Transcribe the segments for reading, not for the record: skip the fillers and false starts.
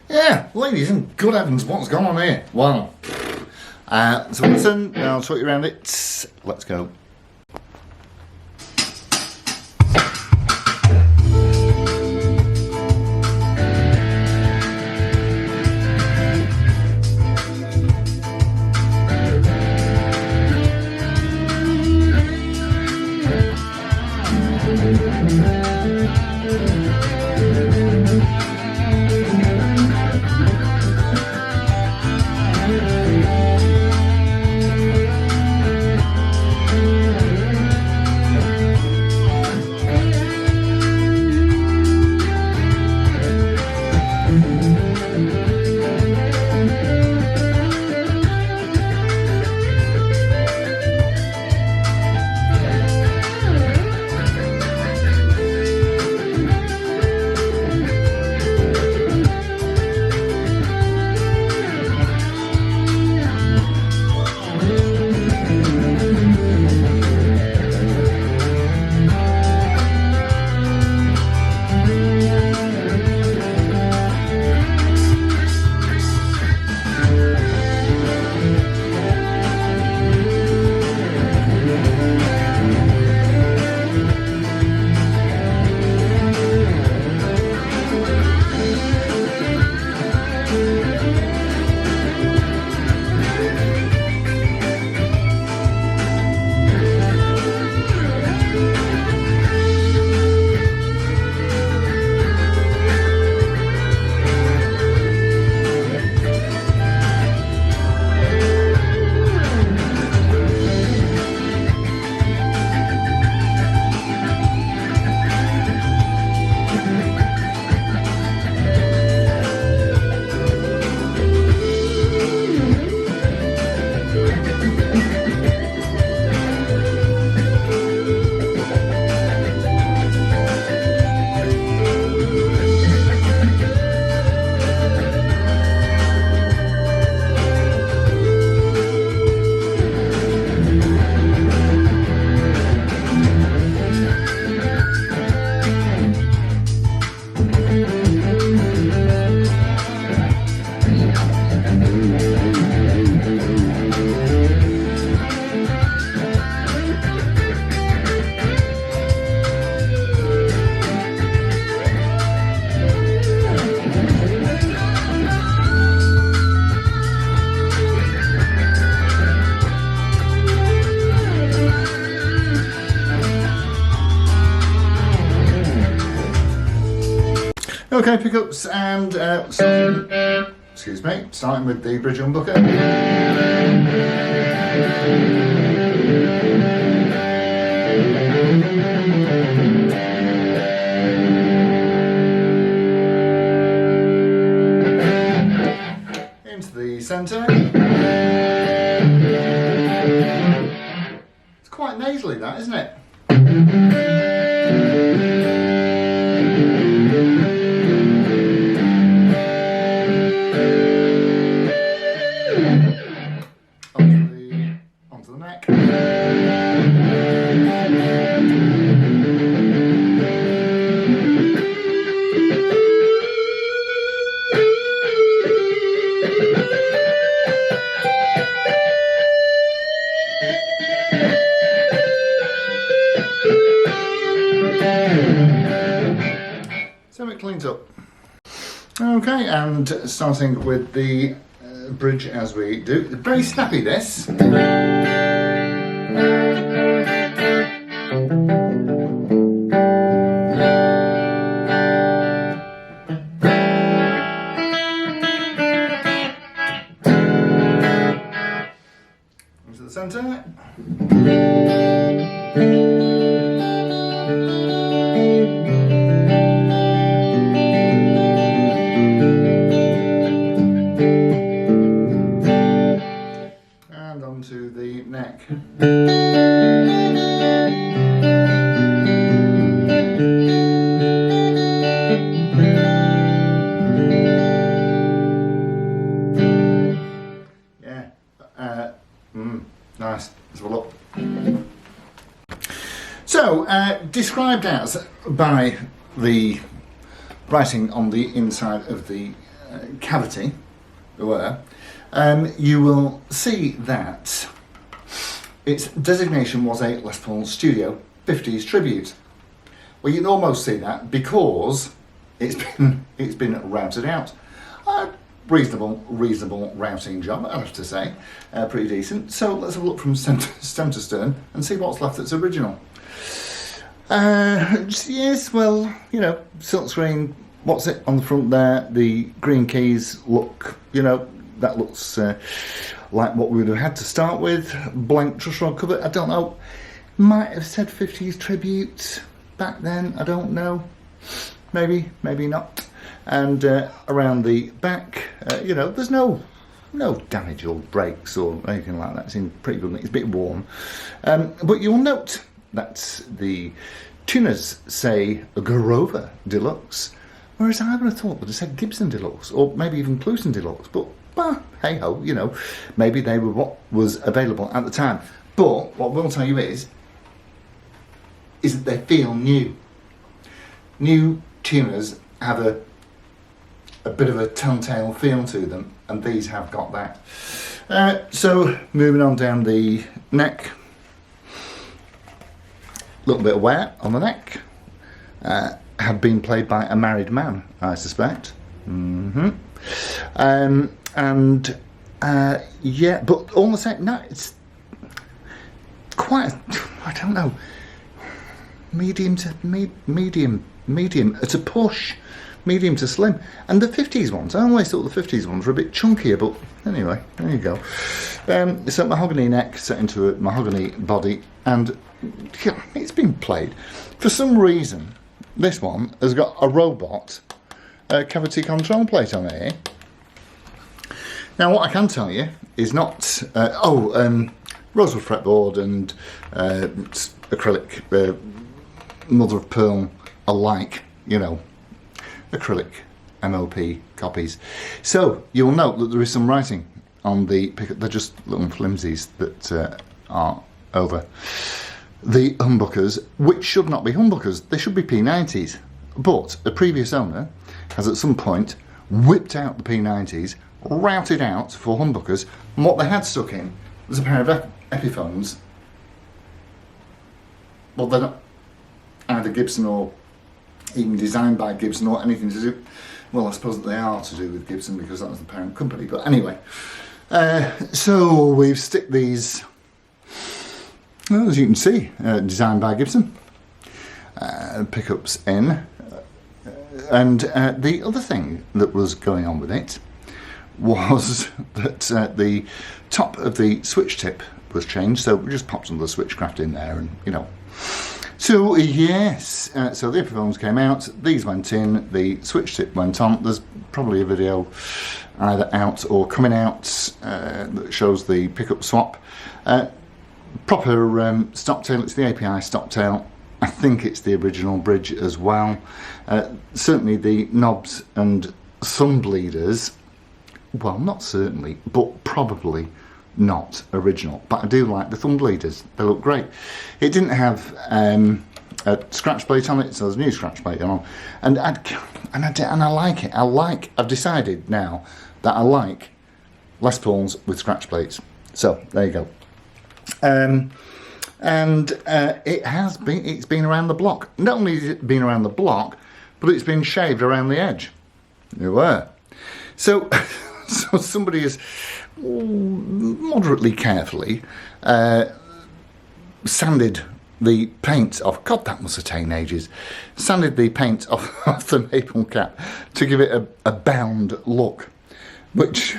Yeah, ladies and good heavens, what's going on here? Wow. So listen, I'll talk you around it. Let's go. Okay, pickups and excuse me, starting with the bridge humbucker. Into the centre. It's quite nasally, that, isn't it? Onto the neck. So it cleans up. Okay, and starting with the bridge as we do. Very snappy, this. Into the centre. Onto the neck. Yeah, nice. Let's have a look. So, described as by the writing on the inside of the cavity, you will see that its designation was a Les Paul Studio 50s tribute. Well, you can almost see that because it's been routed out. Reasonable routing job, I have to say. Pretty decent. So let's have a look from stem to stern and see what's left that's original. Yes, well, you know, silkscreen. What's it on the front there? The green keys look, you know, that looks like what we would have had to start with. Blank truss rod cover, I don't know. Might have said 50s tribute back then, I don't know. Maybe not. And around the back, you know, there's no damage or breaks or anything like that. It's in pretty good. It's a bit worn. But you'll note that the tuners say Grover Deluxe, whereas I would have thought that it said Gibson Deluxe or maybe even Cluson Deluxe. But hey ho, you know, maybe they were what was available at the time. But what we'll tell you is that they feel new. New tuners have a bit of a telltale feel to them, and these have got that. So moving on down the neck, a little bit of wear on the neck. Have been played by a married man, I suspect. Yeah, but all the same, no, it's quite, I don't know, medium. It's a push. Medium to slim. And the 50s ones, I always thought the 50s ones were a bit chunkier, but anyway, there you go. So mahogany neck set into a mahogany body, and yeah, it's been played. For some reason, this one has got a robot cavity control plate on here. Now what I can tell you is not, rosewood fretboard and acrylic, mother of pearl alike, you know, acrylic MOP copies. So you'll note that there is some writing on the pickup. They're just little flimsies that are over the humbuckers, which should not be humbuckers. They should be P90s. But a previous owner has at some point whipped out the P90s, routed out for humbuckers, and what they had stuck in was a pair of Epiphones. Well, they're not either Gibson or even designed by Gibson or anything to do. Well, I suppose that they are to do with Gibson because that was the parent company. But anyway, so we've stick these, well, as you can see, designed by Gibson. Pickups in. And the other thing that was going on with it was that the top of the switch tip was changed. So we just popped some of the switchcraft in there, and you know. So yes, so the Epiphones came out, these went in, the switch tip went on. There's probably a video either out or coming out that shows the pickup swap. Proper stop tail, it's the API stop tail. I think it's the original bridge as well. Certainly the knobs and thumb bleeders, well, not certainly, but probably not original. But I do like the thumb bleeders, they look great. It didn't have a scratch plate on it, so there's a new scratch plate on, and I like it. I've decided now that I like Les Pauls with scratch plates. So there you go. It's been around the block. Not only has it been around the block, but it's been shaved around the edge. You were. So somebody has moderately carefully sanded the paint off. God, that must have taken ages. Sanded the paint off the maple cap to give it a bound look, which,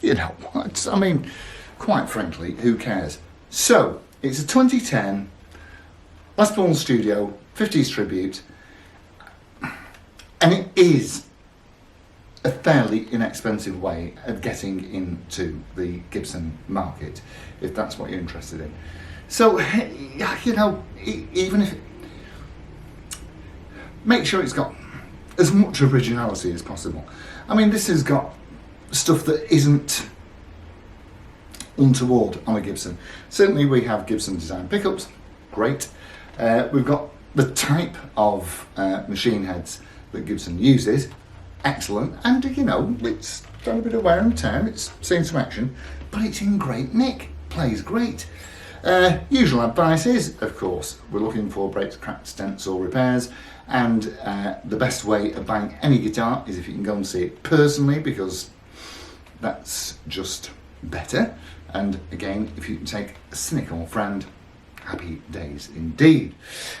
you know, I mean, quite frankly, who cares? So it's a 2010 Les Paul Studio 50s tribute, and it is a fairly inexpensive way of getting into the Gibson market, if that's what you're interested in. So, you know, even if, make sure it's got as much originality as possible. I mean, this has got stuff that isn't untoward on a Gibson. Certainly we have Gibson design pickups, great. We've got the type of machine heads that Gibson uses, excellent, and you know, it's done a bit of wear and tear, it's seen some action, but it's in great nick, plays great. Usual advice is, of course, we're looking for breaks, cracks, dents or repairs, and the best way of buying any guitar is if you can go and see it personally, because that's just better. And again, if you can take a cynical friend, happy days indeed.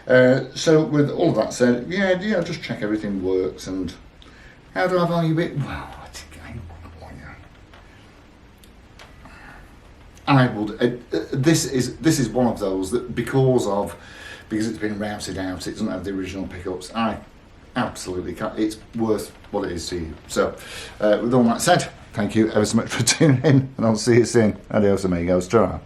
So with all of that said, yeah, just check everything works. And how do I value it? Well, I would. This is one of those that because it's been routed out, it doesn't have the original pickups. I absolutely can't. It's worth what it is to you. So, with all that said, thank you ever so much for tuning in, and I'll see you soon. Adios amigos. Ta-ra.